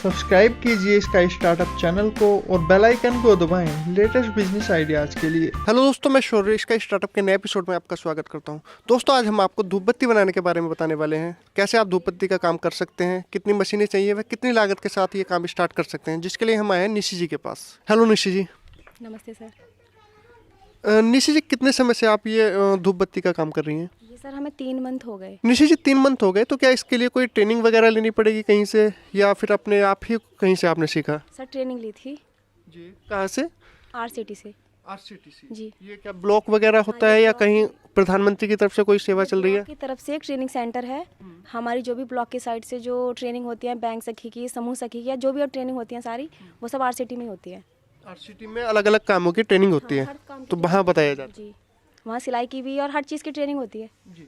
Subscribe कीजिए sky startup channel को और बेल आइकन को दबाएं लेटेस्ट बिजनेस आइडियाज़ के लिए। हेलो दोस्तों, मैं शौर्य स्काई स्टार्टअप के नए एपिसोड में आपका स्वागत करता हूं। दोस्तों, आज हम आपको धूप बत्ती बनाने के बारे में बताने वाले हैं। कैसे आप धूप बत्ती का काम कर सकते हैं, कितनी मशीनें चाहिए, व कितनी लागत के साथ ये काम स्टार्ट कर सकते हैं, जिसके लिए हम आए हैं निशी जी के पास। हेलो निशी जी। नमस्ते सर। निशी जी, कितने समय से आप ये धूप बत्ती का काम कर रही हैं? ये सर हमें 3 मंथ हो गए। निशी जी, 3 मंथ हो गए, तो क्या इसके लिए कोई ट्रेनिंग वगैरह लेनी पड़ेगी कहीं से, या फिर अपने आप ही कहीं से आपने सीखा? सर ट्रेनिंग ली थी जी, कहाँ से? RCT से। RCTC जी। ये क्या ब्लॉक वगैरह होता है, या कहीं प्रधानमंत्री की तरफ से कोई सेवा चल रही है? ब्लॉक की तरफ से एक ट्रेनिंग सेंटर है। हमारी जो भी ब्लॉक की साइड से जो ट्रेनिंग होती है, बैंक सखी की, समूह सखी की, या जो भी और ट्रेनिंग होती है सारी, वो सब RCT में ही होती है। RCT में अलग अलग कामों की ट्रेनिंग होती है, हर काम की तो वहाँ बताया जाता जी, वहाँ सिलाई की भी और हर चीज़ की ट्रेनिंग होती है। है जी।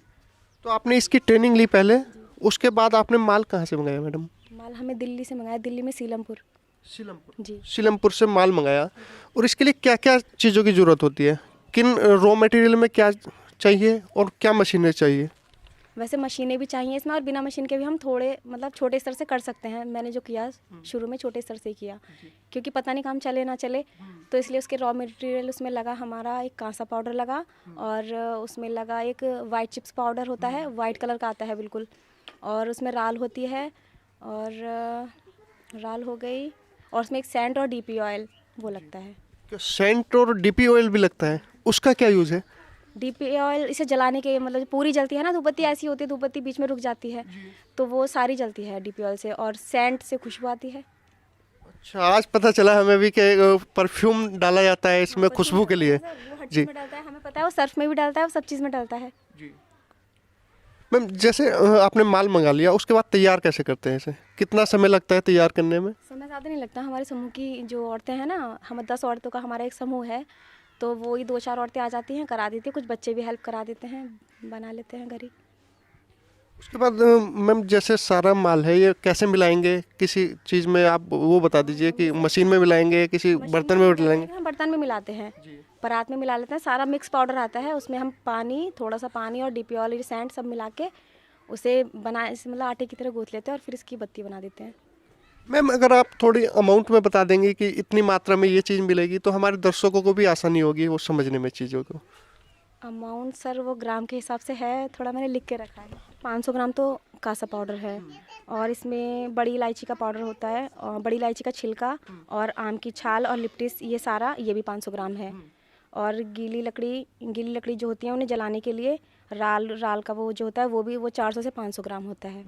तो आपने इसकी ट्रेनिंग ली पहले, उसके बाद आपने माल कहाँ से मंगाया मैडम? माल हमें दिल्ली से मंगाया, दिल्ली में सीलमपुर। सीलमपुर। जी। सीलमपुर से माल मंगाया। और इसके लिए क्या क्या चीज़ों की ज़रूरत होती है? किन रॉ मटेरियल में क्या चाहिए और क्या मशीनें चाहिए? वैसे मशीनें भी चाहिए इसमें, और बिना मशीन के भी हम थोड़े मतलब छोटे स्तर से कर सकते हैं। मैंने जो किया शुरू में छोटे स्तर से ही किया, क्योंकि पता नहीं काम चले ना चले, तो इसलिए उसके रॉ मटेरियल उसमें लगा हमारा एक कांसा पाउडर लगा, और उसमें लगा एक वाइट चिप्स पाउडर होता है, वाइट कलर का आता है बिल्कुल, और उसमें राल होती है, और राल हो गई, और उसमें एक सेंट और DP ऑयल वो लगता है। क्या सेंट और DP ऑयल भी लगता है? उसका क्या यूज़ है? DP ऑयल इसे जलाने के मतलब पूरी जलती है ना, धूपबत्ती ऐसी होती है, धूपबत्ती बीच में रुक जाती है, तो वो सारी जलती है DP ऑयल से, और सेंट से खुशबू आती है। अच्छा, आज पता चला हमें भी कि परफ्यूम डाला जाता है इसमें खुशबू के लिए। वो हर जी चीज़ में डालता है, हमें पता है, वो सर्फ में भी डालता है, वो सब चीज़ में डालता है। जी। मैम, जैसे आपने माल मंगा लिया, उसके बाद तैयार कैसे करते हैं इसे? कितना समय लगता है तैयार करने में? समय ज़्यादा नहीं लगता। हमारे समूह की जो औरतें हैं ना, हम 10 औरतों का हमारा एक समूह है, तो वो ही 2-4 औरतें आ जाती हैं, करा देती हैं, कुछ बच्चे भी हेल्प करा देते हैं, बना लेते हैं घर ही। उसके बाद मैम, जैसे सारा माल है, ये कैसे मिलाएंगे? किसी चीज़ में आप वो बता दीजिए कि मशीन में मिलाएंगे, किसी बर्तन में मिलाएंगे? हम बर्तन में मिलाते हैं, परात में मिला लेते हैं। सारा मिक्स पाउडर आता है, उसमें हम पानी, थोड़ा सा पानी और DP ऑयल, सेंट सब मिला के उसे बना, मतलब आटे की तरह गूँथ लेते हैं, और फिर इसकी बत्ती बना देते हैं। मैम, अगर आप थोड़ी अमाउंट में बता देंगे कि इतनी मात्रा में ये चीज़ मिलेगी, तो हमारे दर्शकों को भी आसानी होगी वो समझने में चीज़ों को। अमाउंट सर वो ग्राम के हिसाब से है, थोड़ा मैंने लिख के रखा है। 500 ग्राम तो कासा पाउडर है, और इसमें बड़ी इलायची का पाउडर होता है, और बड़ी इलायची का छिलका, और आम की छाल और लिप्टिस, ये सारा, ये भी 500 ग्राम है। और गीली लकड़ी जो होती है उन्हें जलाने के लिए, राल का वो जो होता है, वो 400 से 500 ग्राम होता है।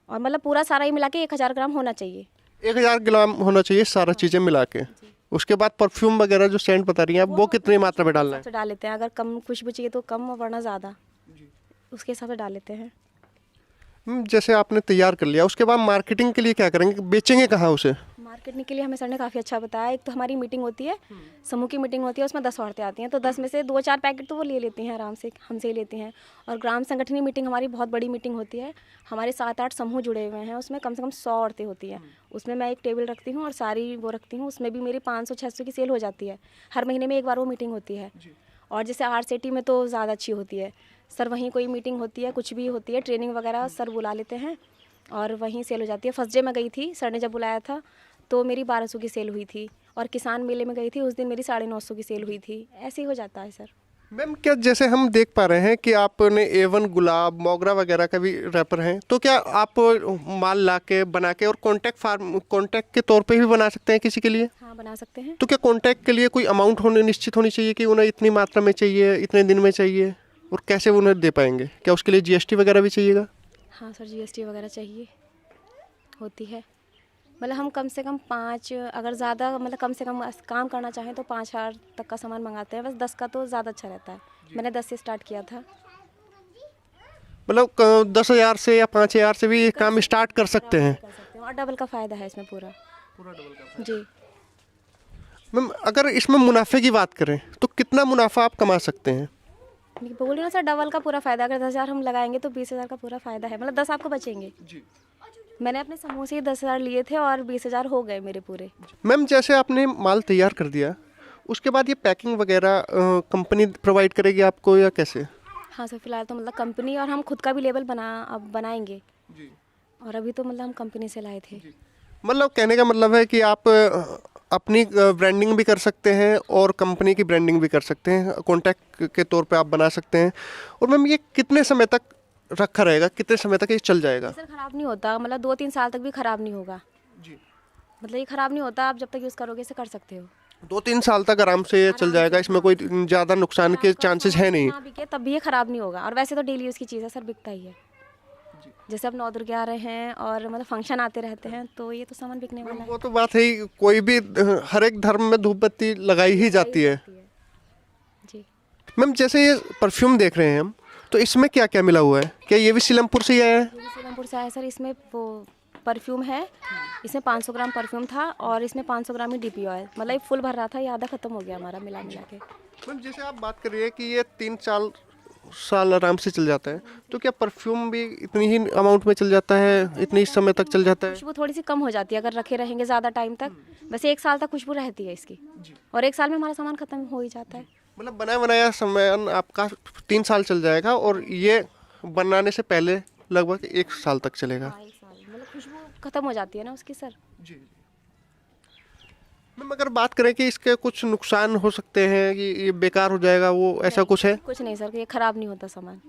और मतलब पूरा सारा ही मिला के 1000 ग्राम होना चाहिए। 1000 ग्राम होना चाहिए सारा चीज़ें मिला के। उसके बाद परफ्यूम वगैरह जो सेंट बता रही हैं आप, वो कितनी मात्रा में डालना है? हिसाब से डाल लेते हैं, अगर कम खुशबू चाहिए तो कम, वरना ज़्यादा, उसके हिसाब से डाल लेते हैं। जैसे आपने तैयार कर लिया, उसके बाद मार्केटिंग के लिए क्या करेंगे? बेचेंगे कहाँ उसे? मार्केटिंग के लिए हमें सर ने काफ़ी अच्छा बताया। एक तो हमारी मीटिंग होती है, समूह की मीटिंग होती है, उसमें 10 औरतें आती हैं, तो 10 में से 2-4 पैकेट तो वो ले लेती हैं आराम से, हमसे ही लेती हैं। और ग्राम संगठनी मीटिंग हमारी बहुत बड़ी मीटिंग होती है, हमारे 7-8 समूह जुड़े हुए हैं, उसमें कम से कम 100 औरतें होती हैं। उसमें मैं एक टेबल रखती हूँ और सारी वो रखती हूँ, उसमें भी मेरी 500-600 की सेल हो जाती है। हर महीने में एक बार वो मीटिंग होती है। और जैसे RCT में तो ज़्यादा अच्छी होती है सर, वहीं कोई मीटिंग होती है, कुछ भी होती है, ट्रेनिंग वगैरह सर बुला लेते हैं, और वहीं सेल हो जाती है। फर्स्ट डे मैं गई थी, सर ने जब बुलाया था, तो मेरी 1200 की सेल हुई थी, और किसान मेले में गई थी, उस दिन मेरी 950 की सेल हुई थी। ऐसे ही हो जाता है सर। मैम, क्या जैसे हम देख पा रहे हैं कि आपने A1 गुलाब, मोगरा वगैरह का भी रैपर हैं, तो क्या आप माल ला के बना के और कॉन्टैक्ट के तौर पे भी बना सकते हैं किसी के लिए? हाँ, बना सकते हैं। तो क्या कॉन्टैक्ट के लिए कोई अमाउंट निश्चित होनी चाहिए कि उन्हें इतनी मात्रा में चाहिए, इतने दिन में चाहिए, और कैसे वो उन्हें दे पाएंगे? क्या उसके लिए GST वगैरह भी चाहिएगा? हाँ सर, GST वगैरह चाहिए, होती है। मतलब हम कम से कम 5, अगर ज़्यादा मतलब कम से कम काम करना चाहें तो 5000 तक का सामान मंगाते हैं, बस 10 का तो ज़्यादा अच्छा रहता है। मैंने 10 से स्टार्ट किया था। मतलब 10,000 से या 5,000 से भी काम स्टार्ट कर सकते हैं? कर सकते हैं, और डबल का फ़ायदा है इसमें पूरा डबल का। जी। मैम, अगर इसमें मुनाफे की बात करें तो कितना मुनाफा आप कमा सकते हैं? बोल रही हूँ सर, डबल का पूरा फ़ायदा। अगर 10,000 हम लगाएंगे तो 20,000 का पूरा फ़ायदा है, मतलब 10 आपको बचेंगे। मैंने अपने समूह से ही 10,000 लिए थे, और 20,000 हो गए मेरे पूरे। मैम, जैसे आपने माल तैयार कर दिया, उसके बाद ये पैकिंग वगैरह कंपनी प्रोवाइड करेगी आपको, या कैसे? हाँ सर, फिलहाल तो मतलब कंपनी, और हम खुद का भी लेबल अब बनाएंगे। और अभी तो मतलब हम कंपनी से लाए थे। मतलब कहने का मतलब है कि आप अपनी ब्रांडिंग भी कर सकते हैं और कंपनी की ब्रांडिंग भी कर सकते हैं, कॉन्टैक्ट के तौर पे आप बना सकते हैं। और मैम ये कितने समय तक रखा रहेगा, कितने समय तक ये चल जाएगा? सर ख़राब नहीं होता, मतलब 2-3 साल तक भी ख़राब नहीं होगा। जी। मतलब ये ख़राब नहीं होता, आप जब तक यूज़ करोगे इसे कर सकते हो। 2-3 साल तक आराम से ये चल जाएगा, इसमें कोई ज़्यादा नुकसान के चांसेस है नहीं। ना बिके तब भी ये ख़राब नहीं होगा, और वैसे तो डेली यूज़ की चीज़ है सर, बिकता ही है। जैसे अब नवदुर्गा आ रहे हैं और मतलब फंक्शन आते रहते हैं, तो ये तो सामान बिकने वाला है। वो तो बात है ही, कोई भी हर एक धर्म में धूप बत्ती लगाई ही जाती है। जी। मैम जैसे ये परफ्यूम देख रहे हैं हम, तो इसमें क्या क्या मिला हुआ है? क्या ये भी सीलमपुर से ही आया है? ये भी सीलमपुर से आया सर। इसमें वो परफ्यूम है, इसमें 500 ग्राम परफ्यूम था और इसमें 500 ग्राम ही डीपी ऑयल, मतलब ये फुल भर रहा था, ये आधा ख़त्म हो गया हमारा मिला के। मैम जैसे आप बात कर रही है कि ये 3-4 साल आराम से चल जाता है, तो क्या परफ्यूम भी इतनी ही अमाउंट में चल जाता है, इतनी ही समय तक चल जाता है? खुशबू थोड़ी सी कम हो जाती है अगर रखे रहेंगे ज़्यादा टाइम तक। वैसे 1 साल तक खुशबू रहती है इसकी, और 1 साल में हमारा सामान ख़त्म हो ही जाता है। मतलब बना बनाया सामान आपका 3 साल चल जाएगा, और ये बनाने से पहले लगभग 1 साल तक चलेगा। हाँ, 1 साल मतलब खुशबू ख़त्म हो जाती है ना उसकी सर। जी। मैम अगर बात करें कि इसके कुछ नुकसान हो सकते हैं कि ये बेकार हो जाएगा, वो ऐसा कुछ है? कुछ नहीं सर, ये ख़राब नहीं होता सामान।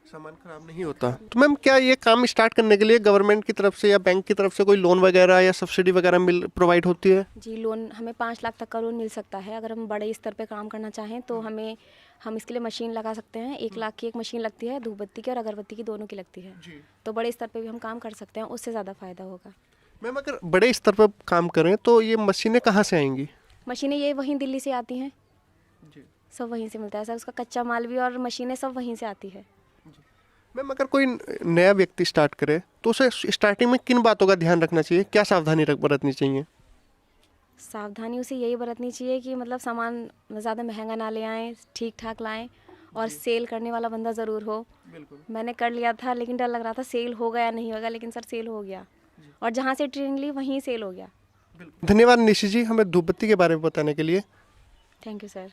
सामान खराब नहीं होता। तो मैम क्या ये काम स्टार्ट करने के लिए गवर्नमेंट की तरफ से या बैंक की तरफ से कोई लोन वगैरह या सब्सिडी वगैरह मिल प्रोवाइड होती है? जी, लोन हमें 5 लाख तक का लोन मिल सकता है। अगर हम बड़े स्तर पे काम करना चाहें तो हम इसके लिए मशीन लगा सकते हैं। 1 लाख की एक मशीन लगती है, धूप बत्ती की और अगरबत्ती की दोनों की लगती है। तो बड़े स्तर पे भी हम काम कर सकते हैं, उससे ज़्यादा फ़ायदा होगा। मैम अगर बड़े स्तर पर काम करें तो ये मशीनें कहाँ से आएंगी? मशीनें ये वहीं दिल्ली से आती हैं, सब वहीं से मिलता है सर। उसका कच्चा माल भी और मशीनें सब वहीं से आती है। मैम अगर कोई नया व्यक्ति स्टार्ट करे तो उसे स्टार्टिंग में किन बातों का ध्यान रखना चाहिए, क्या सावधानी बरतनी चाहिए? सावधानी उसे यही बरतनी चाहिए कि मतलब सामान ज़्यादा महंगा ना ले आएँ, ठीक ठाक लाएँ, और सेल करने वाला बंदा ज़रूर हो। मैंने कर लिया था लेकिन डर लग रहा था सेल होगा या नहीं होगा, लेकिन सर सेल हो गया, और जहाँ से ट्रेनिंग ली वहीं सेल हो गया। धन्यवाद निशि जी हमें धूप बत्ती के बारे में बताने के लिए। Thank you sir.